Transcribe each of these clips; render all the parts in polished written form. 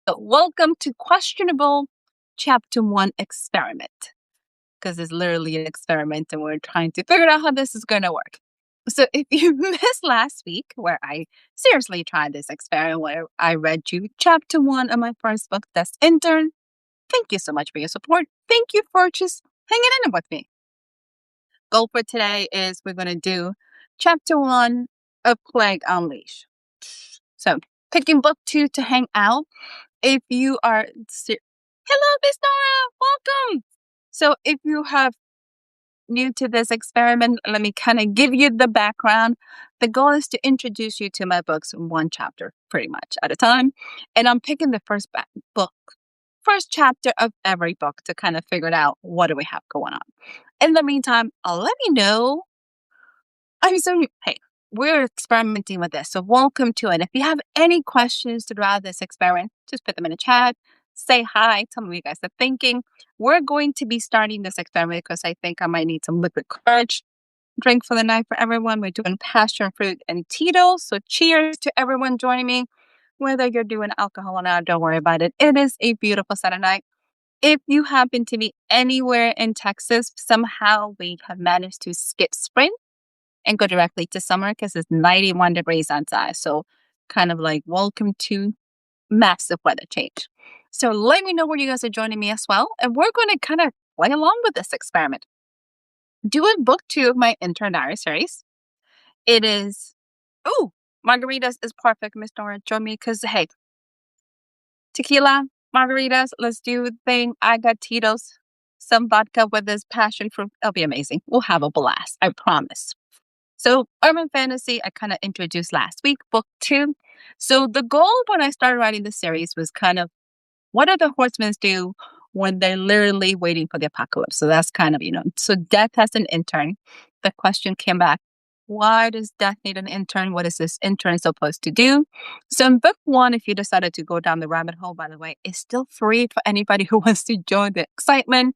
Welcome to Questionable Chapter 1 Experiment, because it's literally an experiment and we're trying to figure out how this is going to work. So, if you missed last week, where I seriously tried this experiment, where I read you Chapter 1 of my first book, Desk Intern, thank you so much for your support. Thank you for just hanging in with me. Goal for today is we're going to do Chapter 1 of Plague Unleashed. So, picking book 2 to hang out. If you are, hello, Miss Nora, welcome. So if you have new to this experiment, let me kind of give you the background. The goal is to introduce you to my books one chapter, pretty much at a time. And I'm picking the first chapter of every book to kind of figure it out. What do we have going on? In the meantime, let me know. Hey, we're experimenting with this, so welcome to it. If you have any questions throughout this experiment, just put them in the chat. Say hi. Tell me what you guys are thinking. We're going to be starting this experiment because I think I might need some liquid courage. Drink for the night for everyone. We're doing passion fruit and Tito's. So cheers to everyone joining me. Whether you're doing alcohol or not, don't worry about it. It is a beautiful Saturday night. If you happen to be anywhere in Texas, somehow we have managed to skip spring and go directly to summer because it's 91 degrees outside. So kind of like welcome to massive weather change. So let me know where you guys are joining me as well. And we're going to kind of play along with this experiment. Doing book 2 of my Intern Diary series. It is, margaritas is perfect, Miss Nora. Join me because, hey, tequila, margaritas, let's do the thing. I got Tito's, some vodka with this passion fruit. It'll be amazing. We'll have a blast. I promise. So urban fantasy, I kind of introduced last week, book 2. So the goal when I started writing the series was kind of, what do the horsemen do when they're literally waiting for the apocalypse? So that's kind of, so Death has an intern. The question came back, why does Death need an intern? What is this intern supposed to do? So in book 1, if you decided to go down the rabbit hole, by the way, it's still free for anybody who wants to join the excitement.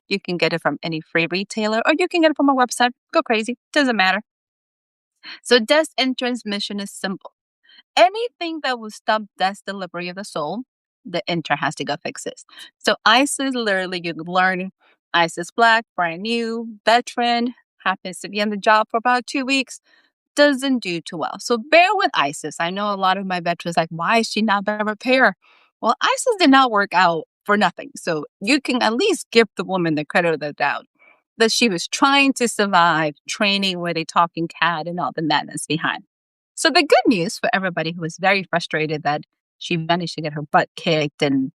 You can get it from any free retailer or you can get it from a website. Go crazy. Doesn't matter. So Death's intern's mission is simple. Anything that will stop Death's delivery of the soul, the intern has to go fix it. So Isis, literally, you learn Isis Black, brand new, veteran, happens to be on the job for about 2 weeks, doesn't do too well. So bear with Isis. I know a lot of my veterans like, why is she not better prepared? Well, Isis did not work out for nothing. So you can at least give the woman the credit of the doubt that she was trying to survive training with a talking cat and all the madness behind. So the good news for everybody who was very frustrated that she managed to get her butt kicked and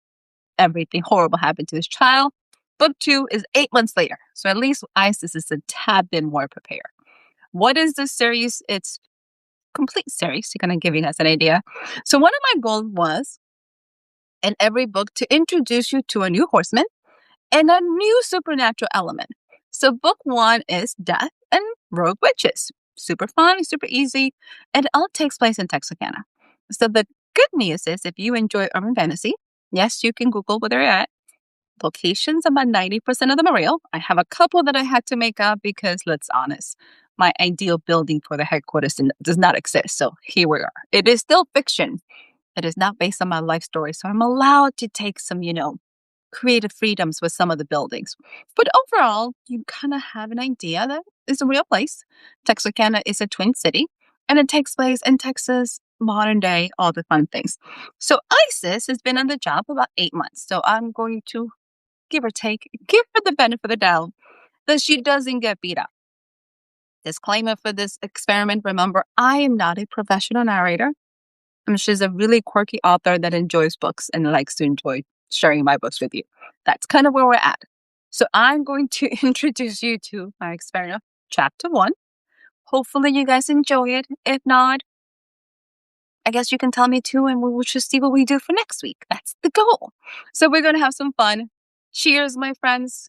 everything horrible happened to this child, book 2 is 8 months later. So at least Isis is a tad bit more prepared. What is this series? It's complete series. You're kind of giving us an idea. So one of my goals was in every book to introduce you to a new horseman and a new supernatural element. So book 1 is Death and Rogue Witches. Super fun, super easy, and it all takes place in Texarkana. So the good news is if you enjoy urban fantasy, yes, you can Google where they're at. Locations, about 90% of them are real. I have a couple that I had to make up because, let's be honest, my ideal building for the headquarters does not exist. So here we are. It is still fiction. It is not based on my life story. So I'm allowed to take some, creative freedoms with some of the buildings. But overall, you kind of have an idea that it's a real place. Texarkana is a twin city, and it takes place in Texas, modern day, all the fun things. So Isis has been on the job about 8 months. So I'm going to give or take, give her the benefit of the doubt that she doesn't get beat up. Disclaimer for this experiment, remember, I am not a professional narrator. She's a really quirky author that enjoys books and likes to enjoy sharing my books with you. That's kind of where we're at. So I'm going to introduce you to my experiment, chapter 1. Hopefully you guys enjoy it. If not, I guess you can tell me too, and we will just see what we do for next week. That's the goal. So we're going to have some fun. Cheers, my friends.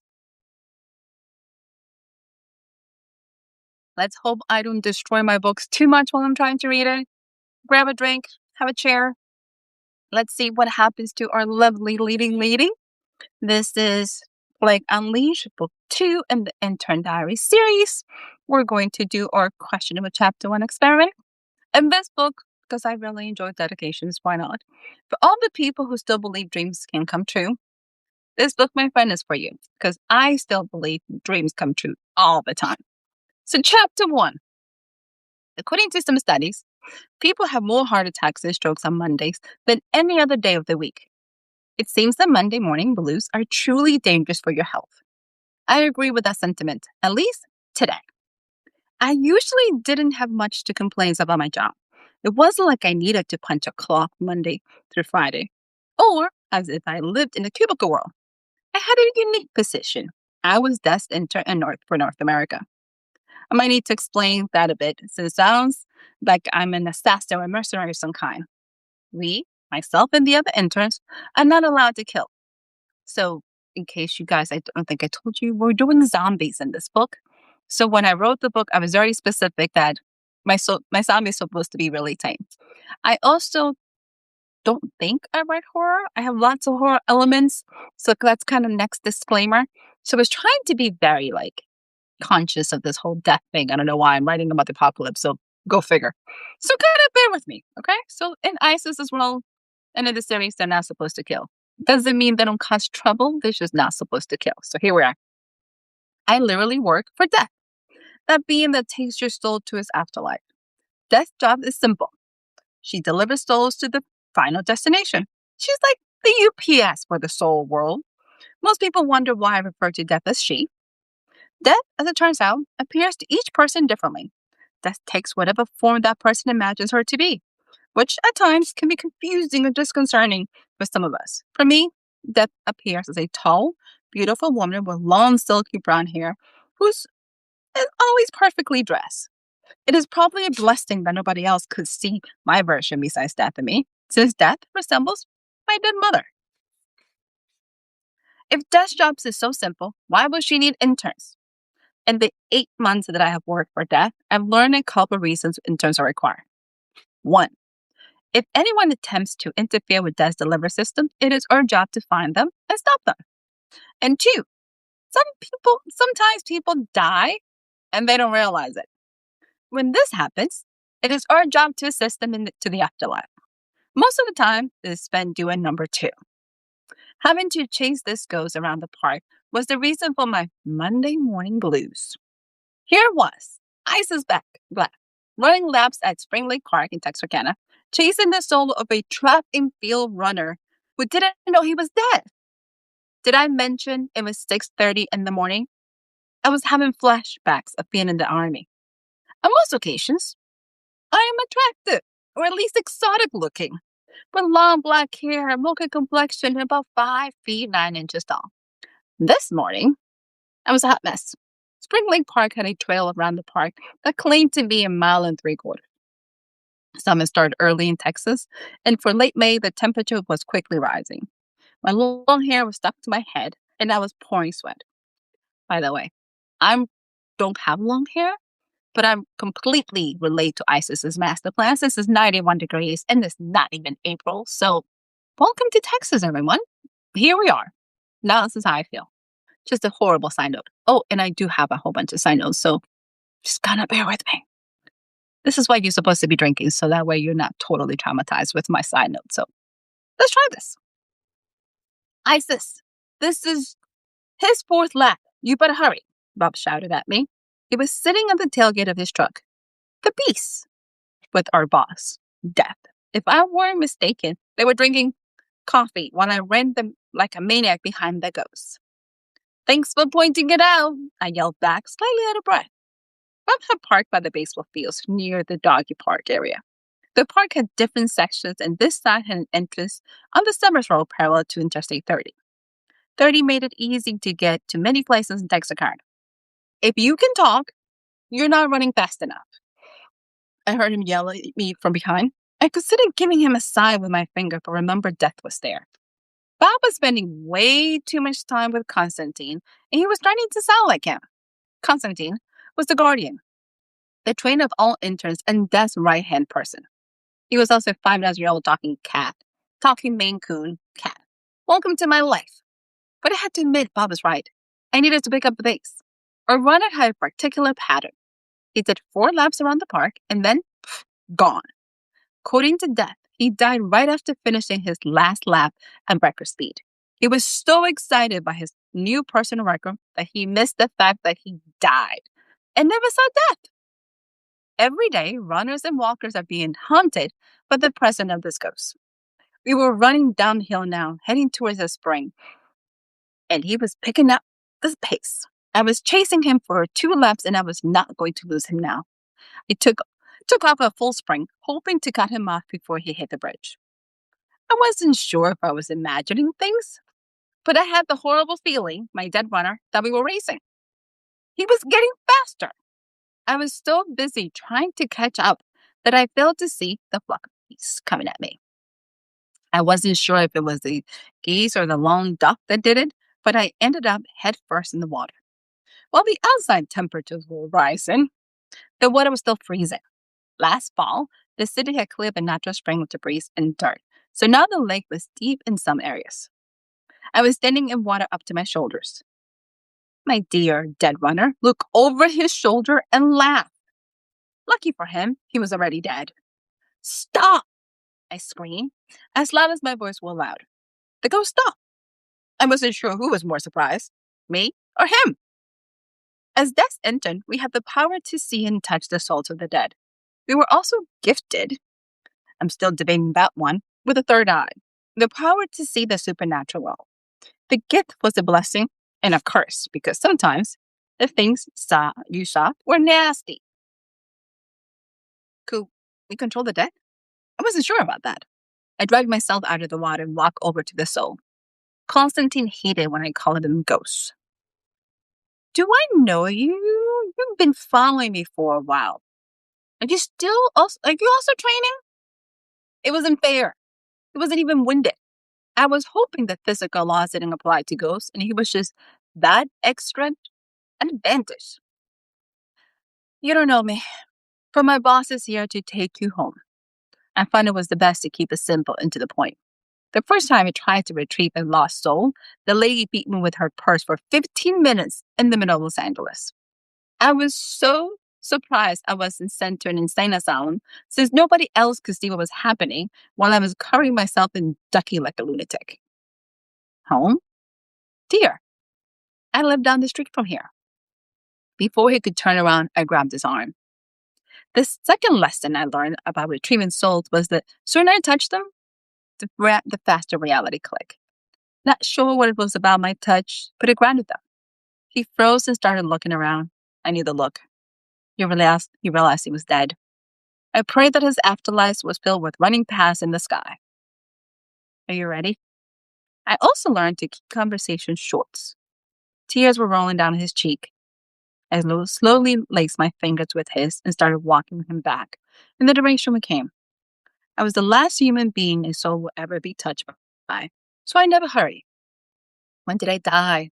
Let's hope I don't destroy my books too much while I'm trying to read it. Grab a drink, have a chair. Let's see what happens to our lovely leading lady. This is Plague Unleashed, book 2 in the Intern Diary series. We're going to do our questionable chapter 1 experiment. In this book, because I really enjoy dedications. Why not? For all the people who still believe dreams can come true, this book, my friend, is for you because I still believe dreams come true all the time. So, chapter one. According to some studies, people have more heart attacks and strokes on Mondays than any other day of the week. It seems that Monday morning blues are truly dangerous for your health. I agree with that sentiment, at least today. I usually didn't have much to complain about my job. It wasn't like I needed to punch a clock Monday through Friday, or as if I lived in a cubicle world. I had a unique position. I was desk intern in for North America. I might need to explain that a bit, since it sounds like I'm an assassin or a mercenary of some kind. We, myself and the other interns, are not allowed to kill. So, in case you guys, I don't think I told you, we're doing zombies in this book. So when I wrote the book, I was very specific that my zombie is supposed to be really tame. I also don't think I write horror. I have lots of horror elements, so that's kind of next disclaimer. So I was trying to be very conscious of this whole death thing. I don't know why I'm writing about the apocalypse, so go figure. So kind of bear with me, okay? So in ISIS as well, and in the series, they're not supposed to kill. Doesn't mean they don't cause trouble. They're just not supposed to kill. So here we are. I literally work for death, that being that takes your soul to its afterlife. Death's job is simple. She delivers souls to the final destination. She's like the UPS for the soul world. Most people wonder why I refer to death as she. Death, as it turns out, appears to each person differently. Death takes whatever form that person imagines her to be, which at times can be confusing or disconcerting for some of us. For me, Death appears as a tall, beautiful woman with long, silky brown hair who's always perfectly dressed. It is probably a blessing that nobody else could see my version besides Death and me, since Death resembles my dead mother. If Death's job is so simple, why would she need interns? In the 8 months that I have worked for Death, I've learned a couple of reasons interns are required. One, if anyone attempts to interfere with Death's delivery system, it is our job to find them and stop them. And two, sometimes people die and they don't realize it. When this happens, it is our job to assist them to the afterlife. Most of the time, it is spent doing number two. Having to chase this ghost around the park was the reason for my Monday morning blues. Here it was, Isis Black, running laps at Spring Lake Park in Texarkana, chasing the soul of a track and field runner who didn't know he was dead. Did I mention it was 6:30 in the morning? I was having flashbacks of being in the army. On most occasions, I am attractive, or at least exotic looking, with long black hair, a mocha complexion, and about 5 feet 9 inches tall. This morning, I was a hot mess. Spring Lake Park had a trail around the park that claimed to be 1.75 miles. Summer started early in Texas, and for late May, the temperature was quickly rising. My long hair was stuck to my head, and I was pouring sweat. By the way, I don't have long hair, but I'm completely relate to ISIS's master plan. This is 91 degrees, and it's not even April. So, welcome to Texas, everyone. Here we are. Now this is how I feel. Just a horrible side note. Oh, and I do have a whole bunch of side notes, so just kind of bear with me. This is why you're supposed to be drinking, so that way you're not totally traumatized with my side notes. So, let's try this. ISIS, this is his fourth lap. You better hurry, Bob shouted at me. He was sitting at the tailgate of his truck. The peace with our boss, Death. If I weren't mistaken, they were drinking coffee while I ran them like a maniac behind the ghost. Thanks for pointing it out, I yelled back, slightly out of breath. Bob had parked by the baseball fields near the doggy park area. The park had different sections, and this side had an entrance on the Summers Road parallel to Interstate 30. 30 made it easy to get to many places in Texarkana. If you can talk, you're not running fast enough. I heard him yell at me from behind. I considered giving him a sign with my finger, but remembered Death was there. Bob was spending way too much time with Constantine, and he was starting to sound like him. Constantine was the guardian, the trainer of all interns and Death's right-hand person. He was also a 5-year-old talking cat, talking Maine Coon cat. Welcome to my life. But I had to admit Bob was right. I needed to pick up the pace. Our runner had a particular pattern. He did 4 laps around the park and then, gone. According to Death, he died right after finishing his last lap at record speed. He was so excited by his new personal record that he missed the fact that he died and never saw Death. Every day, runners and walkers are being haunted by the presence of this ghost. We were running downhill now, heading towards the spring, and he was picking up the pace. I was chasing him for 2 laps, and I was not going to lose him now. I took off a full spring, hoping to cut him off before he hit the bridge. I wasn't sure if I was imagining things, but I had the horrible feeling, my dead runner, that we were racing. He was getting faster. I was so busy trying to catch up that I failed to see the flock of geese coming at me. I wasn't sure if it was the geese or the lone duck that did it, but I ended up head first in the water. While the outside temperatures were rising, the water was still freezing. Last fall, the city had cleared the natural spring with debris and dirt, so now the lake was deep in some areas. I was standing in water up to my shoulders. My dear dead runner looked over his shoulder and laughed. Lucky for him, he was already dead. "Stop!" I screamed, as loud as my voice was loud. The ghost stopped. I wasn't sure who was more surprised, me or him. As death entered, we had the power to see and touch the souls of the dead. We were also gifted, I'm still debating that one, with a third eye, the power to see the supernatural world. The gift was a blessing and a curse because sometimes the things you saw were nasty. Could we control the dead? I wasn't sure about that. I dragged myself out of the water and walked over to the soul. Constantine hated when I called them ghosts. "Do I know you? You've been following me for a while. Are you also training?" It wasn't fair. He wasn't even winded. I was hoping that physical laws didn't apply to ghosts, and he was just that extra advantage. "You don't know me, but my boss is here to take you home." I found it was the best to keep it simple and to the point. The first time I tried to retrieve a lost soul, the lady beat me with her purse for 15 minutes in the middle of Los Angeles. I was so surprised I wasn't sent to an insane asylum since nobody else could see what was happening while I was covering myself in ducky like a lunatic. Home? Dear, I live down the street from here. Before he could turn around, I grabbed his arm. The second lesson I learned about retrieving souls was that sooner I touched them, the faster reality clicked. Not sure what it was about my touch, but it grounded them. He froze and started looking around. I knew the look. He realized he was dead. I prayed that his afterlife was filled with running paths in the sky. Are you ready? I also learned to keep conversations short. Tears were rolling down his cheek. I slowly laced my fingers with his and started walking him back in the direction we came. I was the last human being a soul will ever be touched by, so I never hurried. When did I die?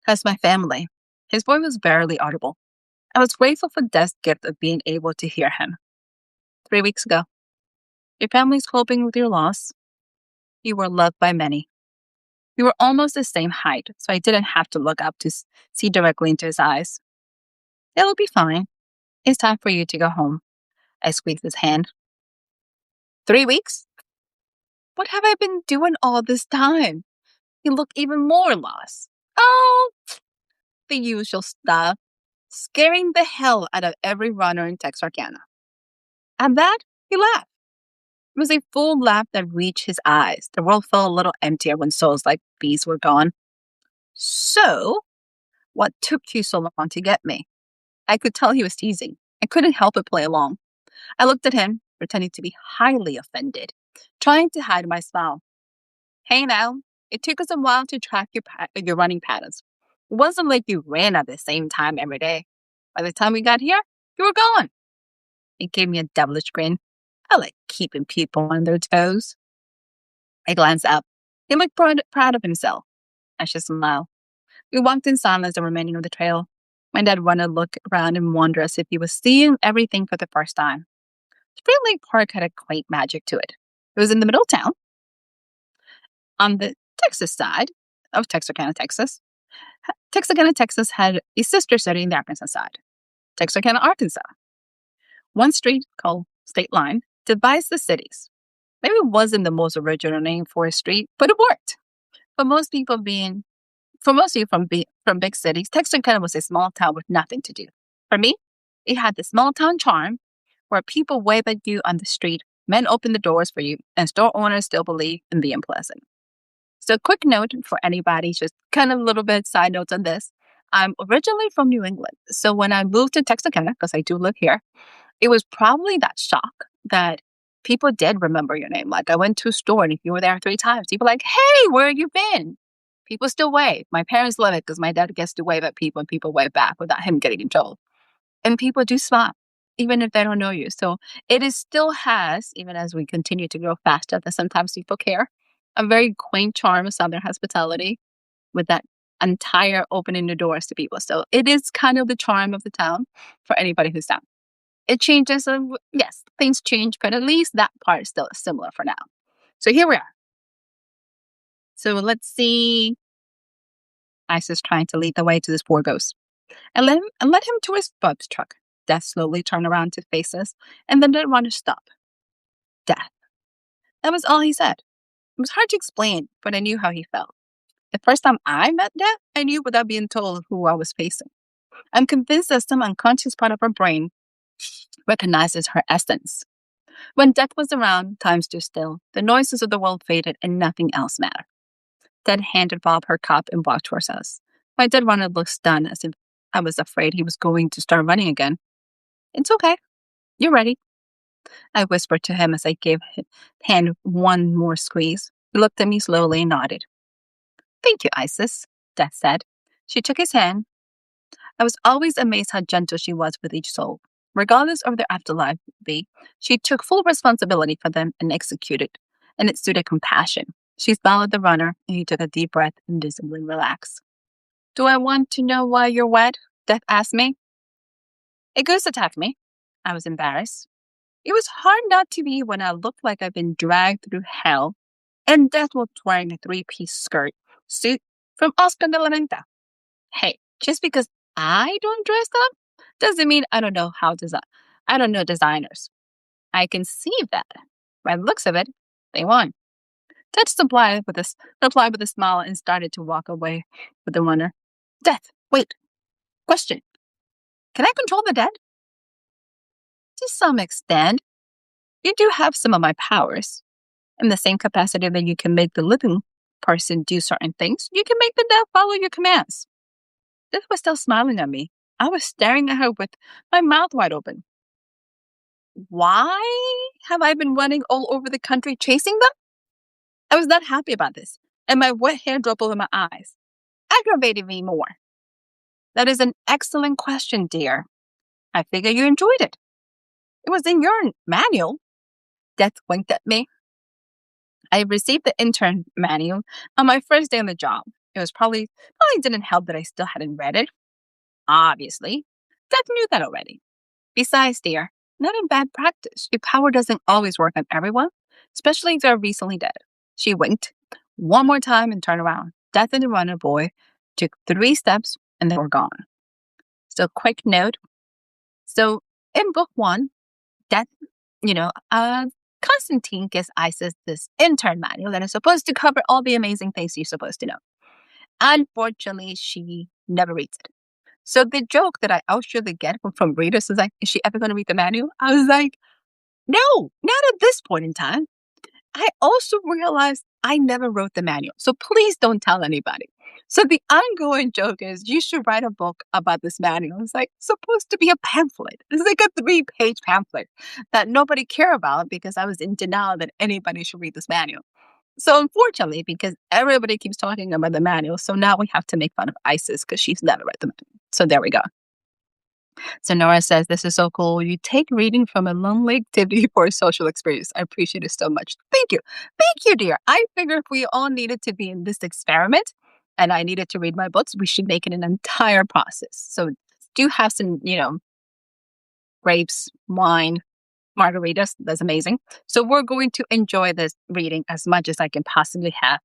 That's my family. His voice was barely audible. I was grateful for Death's gift of being able to hear him. 3 weeks ago. Your family's coping with your loss. You were loved by many. We were almost the same height, so I didn't have to look up to see directly into his eyes. It'll be fine. It's time for you to go home. I squeezed his hand. 3 weeks? What have I been doing all this time? He looked even more lost. Oh, the usual stuff, scaring the hell out of every runner in Texarkana. At that, he laughed. It was a full laugh that reached his eyes. The world felt a little emptier when souls like these were gone. "So, what took you so long to get me?" I could tell he was teasing. I couldn't help but play along. I looked at him, pretending to be highly offended, trying to hide my smile. "Hey now, it took us a while to track your running patterns. It wasn't like you ran at the same time every day. By the time we got here, you were gone." He gave me a devilish grin. I like keeping people on their toes. I glanced up. He looked proud of himself. I should smile. We walked in silence the remaining of the trail. My dad wanted to look around and wonder as if he was seeing everything for the first time. Spring Lake Park had a quaint magic to it. It was in the middle of town. On the Texas side of Texarkana, Texas, Texarkana, Texas had a sister city in the Arkansas side, Texarkana, Arkansas. One street called State Line divides the cities. Maybe it wasn't the most original name for a street, but it worked. For most people being, for most of you from big cities, Texarkana was a small town with nothing to do. For me, it had the small town charm where people wave at you on the street, men open the doors for you, and store owners still believe in being pleasant. So, quick note for anybody, just kind of a little bit side notes on this. I'm originally from New England. So, when I moved to Texarkana, because I do live here, it was probably that shock that people did remember your name. Like, I went to a store, and if you were there 3 times, people were like, hey, where have you been? People still wave. My parents love it because my dad gets to wave at people and people wave back without him getting in trouble. And people do smile, even if they don't know you. So it is still has, even as we continue to grow faster, that sometimes people care, a very quaint charm of Southern hospitality with that entire opening the doors to people. So it is kind of the charm of the town for anybody who's down. It changes. Yes, things change, but at least that part is still similar for now. So here we are. So let's see. Isis trying to lead the way to this poor ghost. And led him to his Bub's truck. Death slowly turned around to face us, and then didn't want to stop. Death. That was all he said. It was hard to explain, but I knew how he felt. The first time I met Death, I knew without being told who I was facing. I'm convinced that some unconscious part of her brain recognizes her essence. When Death was around, time stood still. The noises of the world faded, and nothing else mattered. Death handed Bob her cup and walked towards us. My dead runner looked stunned, as if I was afraid he was going to start running again. It's okay. You're ready. I whispered to him as I gave his hand one more squeeze. He looked at me slowly and nodded. Thank you, Isis, Death said. She took his hand. I was always amazed how gentle she was with each soul. Regardless of their afterlife, she took full responsibility for them and executed, and it suited compassion. She smiled at the runner, and he took a deep breath and visibly relaxed. Do I want to know why you're wet? Death asked me. A goose attacked me. I was embarrassed. It was hard not to be when I looked like I'd been dragged through hell, and Death was wearing a 3-piece suit from Oscar de la Renta. Hey, just because I don't dress up doesn't mean I don't know I don't know designers. I can see that. By the looks of it, they won. Death replied with a smile and started to walk away with the runner. Death, wait. Question. Can I control the dead? To some extent. You do have some of my powers. In the same capacity that you can make the living person do certain things, you can make the dead follow your commands. Death was still smiling at me. I was staring at her with my mouth wide open. Why have I been running all over the country chasing them? I was not happy about this, and my wet hair dropped over my eyes, aggravated me more. That is an excellent question, dear. I figure you enjoyed it. It was in your manual. Death winked at me. I received the intern manual on my first day on the job. It was probably didn't help that I still hadn't read it. Obviously. Death knew that already. Besides, dear, not in bad practice. Your power doesn't always work on everyone, especially if they're recently dead. She winked one more time and turned around. Death and the runner boy took 3 steps and they were gone. So, quick note. So, in book 1, Death, Constantine gives Isis this intern manual that is supposed to cover all the amazing things you're supposed to know. Unfortunately, she never reads it. So the joke that I usually get from readers is like, is she ever going to read the manual? I was like, no, not at this point in time. I also realized I never wrote the manual. So please don't tell anybody. So the ongoing joke is you should write a book about this manual. It's like supposed to be a pamphlet. It's like a 3-page pamphlet that nobody cared about because I was in denial that anybody should read this manual. So unfortunately, because everybody keeps talking about the manual, so now we have to make fun of Isis because she's never read the manual. So there we go. So Nora says, this is so cool. You take reading from a lonely activity for a social experience. I appreciate it so much. Thank you. Thank you, dear. I figured if we all needed to be in this experiment and I needed to read my books, we should make it an entire process. So do have some, grapes, wine, margaritas. That's amazing. So we're going to enjoy this reading as much as I can possibly have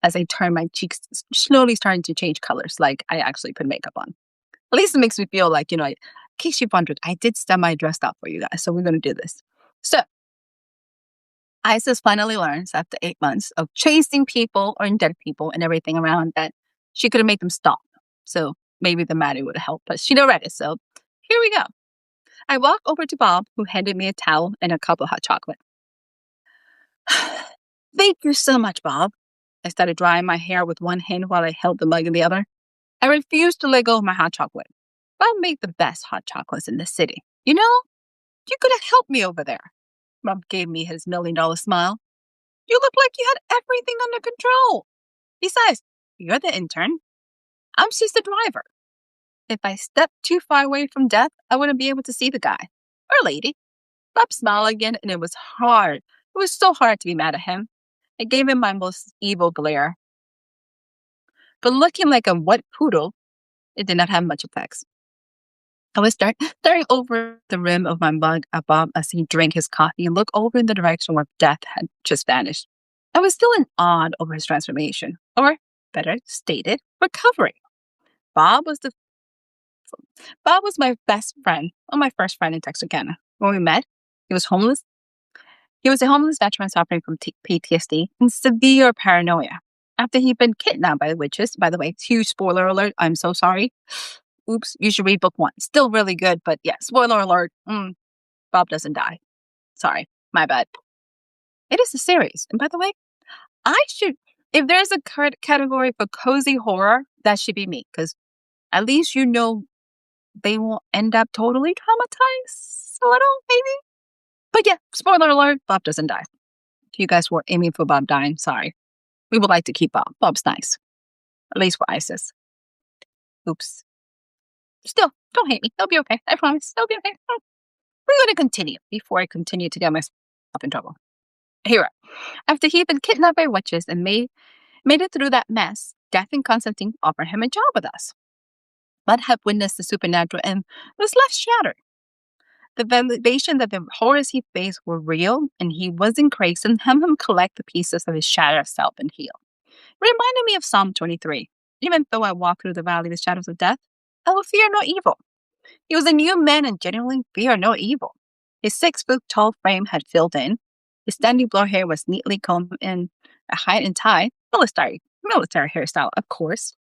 as I turn my cheeks slowly starting to change colors like I actually put makeup on. At least it makes me feel like, in case you've wondered, I did semi-dressed up for you guys. So we're going to do this. So Isis finally learns after 8 months of chasing people or dead people and everything around that she could have made them stop. So maybe the matter would help, but she don't read it. So here we go. I walked over to Bob, who handed me a towel and a cup of hot chocolate. Thank you so much, Bob. I started drying my hair with one hand while I held the mug in the other. I refused to let go of my hot chocolate. Bob made the best hot chocolates in the city. You know, you could have helped me over there. Bob gave me his $1,000,000 smile. You look like you had everything under control. Besides, you're the intern. I'm just the driver. If I stepped too far away from death, I wouldn't be able to see the guy or lady. Bob smiled again, and it was hard. It was so hard to be mad at him. I gave him my most evil glare. But looking like a wet poodle, it did not have much effects. I was staring over the rim of my mug at Bob as he drank his coffee and looked over in the direction where death had just vanished. I was still in awe over his transformation, or better stated, recovery. Bob was the Bob was my best friend, or my first friend in Texarkana. When we met, he was homeless. He was a homeless veteran suffering from PTSD and severe paranoia. After he'd been kidnapped by the witches, by the way, huge spoiler alert, I'm so sorry. Oops, you should read book 1. Still really good, but yeah, spoiler alert. Bob doesn't die. Sorry, my bad. It is a series. And by the way, if there's a category for cozy horror, that should be me, because at least you know they won't end up totally traumatized a little, maybe. But yeah, spoiler alert, Bob doesn't die. If you guys were aiming for Bob dying, sorry. We would like to keep Bob. Bob's nice. At least for Isis. Oops. Still, don't hate me. It'll be okay. I promise. It'll be okay. We're going to continue before I continue to get myself in trouble. Here, after he'd been kidnapped by witches and made it through that mess, Death and Constantine offered him a job with us. Bud had witnessed the supernatural and was left shattered. The validation that the horrors he faced were real and he wasn't crazy and helped him collect the pieces of his shattered self and heal. It reminded me of Psalm 23. Even though I walk through the valley of the shadows of death, I will fear no evil. He was a new man and genuinely feared no evil. His 6-foot-tall frame had filled in. His standing blonde hair was neatly combed in a high and tie, military hairstyle, of course.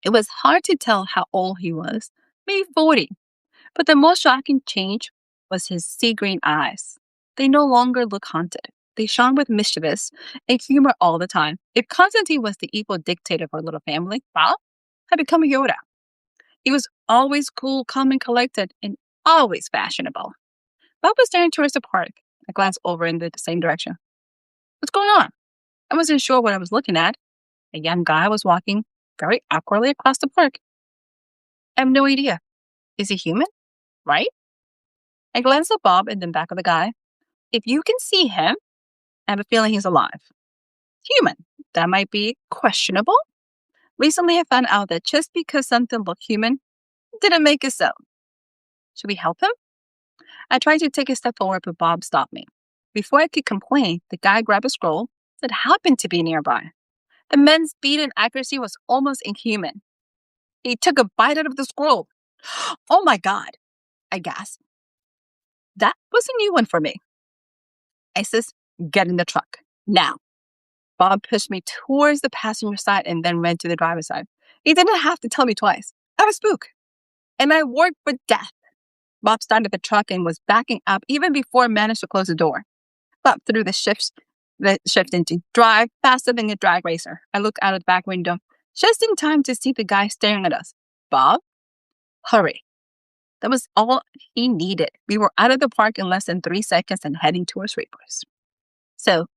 It was hard to tell how old he was, maybe 40. But the most shocking change was his sea green eyes. They no longer looked haunted. They shone with mischievous and humor all the time. If Constantine was the evil dictator of our little family, Bob had become a Yoda. He was always cool, calm, and collected, and always fashionable. Bob was staring towards the park. I glanced over in the same direction. What's going on? I wasn't sure what I was looking at. A young guy was walking very awkwardly across the park. I have no idea. Is he human? Right? I glanced at Bob and then back at the guy. If you can see him, I have a feeling he's alive. Human. That might be questionable. Recently, I found out that just because something looked human didn't make it so. Should we help him? I tried to take a step forward, but Bob stopped me. Before I could complain, the guy grabbed a scroll that happened to be nearby. The man's speed and accuracy was almost inhuman. He took a bite out of the scroll. Oh my God, I gasped. That was a new one for me. Isis, get in the truck, now. Bob pushed me towards the passenger side and then ran to the driver's side. He didn't have to tell me twice. I'm a spook. And I worked for death. Bob started the truck and was backing up even before I managed to close the door. Bob threw the shift into drive faster than a drag racer. I looked out of the back window just in time to see the guy staring at us. Bob, hurry. That was all he needed. We were out of the park in less than 3 seconds and heading towards Reapers. So,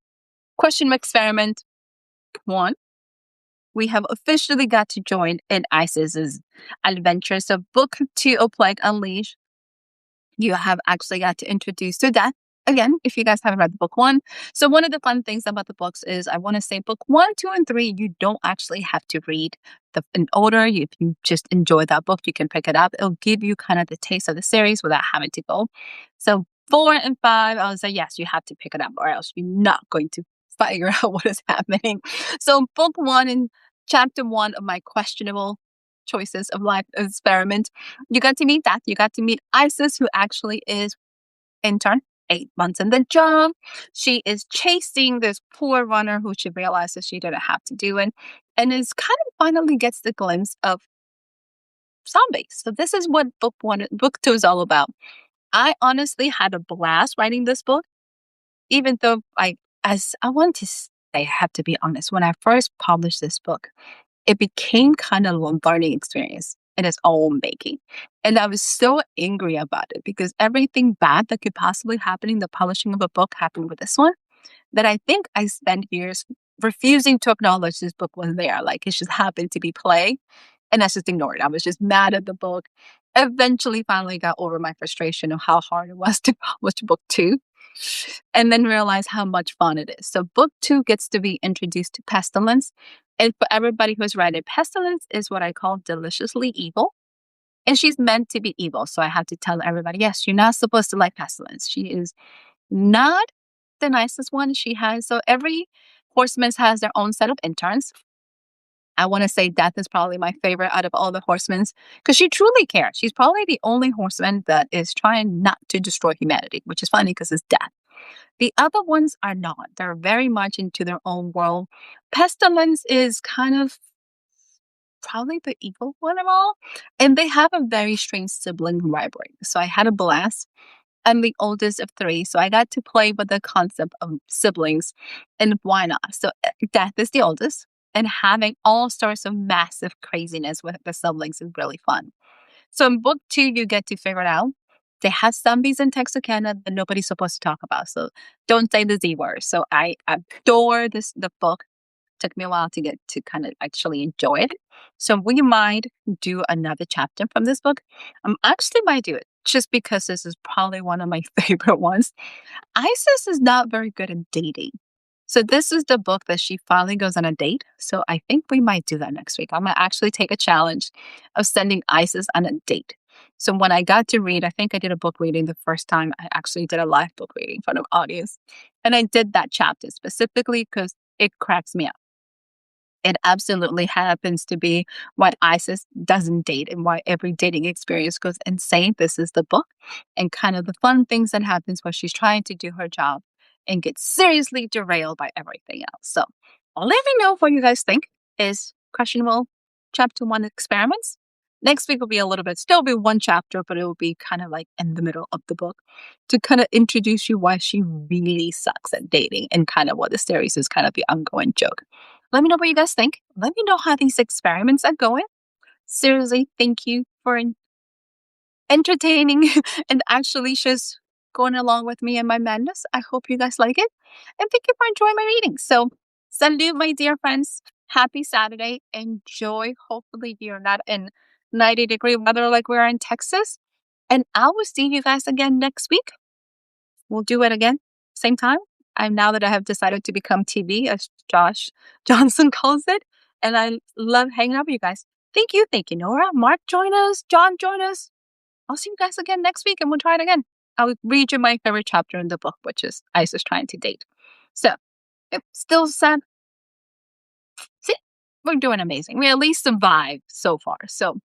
question experiment 1. We have officially got to join in Isis's adventures of Book 2 of Plague Unleashed. You have actually got to introduce to death. Again, if you guys haven't read book 1. So one of the fun things about the books is I want to say book 1, 2, and 3, you don't actually have to read in order. If you just enjoy that book, you can pick it up. It'll give you kind of the taste of the series without having to go. So 4 and 5, I would say, yes, you have to pick it up or else you're not going to figure out what is happening. So book 1 and chapter 1 of my questionable choices of life experiment, you got to meet that. You got to meet Isis, who actually is intern, 8 months in the job. She is chasing this poor runner who she realizes she didn't have to do it, and is kind of finally gets the glimpse of zombies. So this is what book 2 is all about. I honestly had a blast writing this book, even though as I want to say, I have to be honest, when I first published this book, it became kind of a learning experience in its own making. And I was so angry about it because everything bad that could possibly happen in the publishing of a book happened with this one, that I think I spent years refusing to acknowledge this book was there. Like it just happened to be play. And I just ignored it. I was just mad at the book. Eventually, finally got over my frustration of how hard it was to publish book 2, and then realized how much fun it is. So, book 2 gets to be introduced to Pestilence. And for everybody who's read it, Pestilence is what I call deliciously evil. And she's meant to be evil. So, I have to tell everybody, yes, you're not supposed to like Pestilence. She is not the nicest one. So every horseman has their own set of interns. I want to say Death is probably my favorite out of all the horsemen because she truly cares. She's probably the only horseman that is trying not to destroy humanity, which is funny because it's Death. The other ones are not. They're very much into their own world. Pestilence is kind of probably the evil one of all. And they have a very strange sibling rivalry. So I had a blast. I'm the oldest of 3, so I got to play with the concept of siblings, and why not? So Death is the oldest, and having all sorts of massive craziness with the siblings is really fun. So in book 2, you get to figure it out. They have zombies in Texarkana that nobody's supposed to talk about, so don't say the Z word. So I adore the book. Took me a while to get to kind of actually enjoy it. So we might do another chapter from this book. Actually might do it just because this is probably one of my favorite ones. Isis is not very good at dating. So this is the book that she finally goes on a date. So I think we might do that next week. I'm gonna actually take a challenge of sending Isis on a date. So when I got to read, I think I did a book reading the first time I actually did a live book reading in front of audience. And I did that chapter specifically because it cracks me up. It absolutely happens to be why Isis doesn't date and why every dating experience goes insane. This is the book and kind of the fun things that happens while she's trying to do her job and gets seriously derailed by everything else. So let me know what you guys think is Questionable Chapter 1 Experiments. Next week will be a little bit, still be one chapter, but it will be kind of like in the middle of the book to kind of introduce you why she really sucks at dating and kind of what the series is kind of the ongoing joke. Let me know what you guys think. Let me know how these experiments are going. Seriously, thank you for entertaining and actually just going along with me and my madness. I hope you guys like it. And thank you for enjoying my reading. So, salute, my dear friends. Happy Saturday. Enjoy. Hopefully, you're not in 90-degree weather like we're in Texas. And I will see you guys again next week. We'll do it again, same time. Now that I have decided to become TV, as Josh Johnson calls it, and I love hanging out with you guys. Thank you, Nora. Mark, join us. John, join us. I'll see you guys again next week, and we'll try it again. I'll read you my favorite chapter in the book, which is Isis trying to date. So, if still sad, see, we're doing amazing. We at least survived so far. So,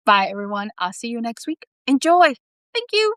bye, everyone. I'll see you next week. Enjoy. Thank you.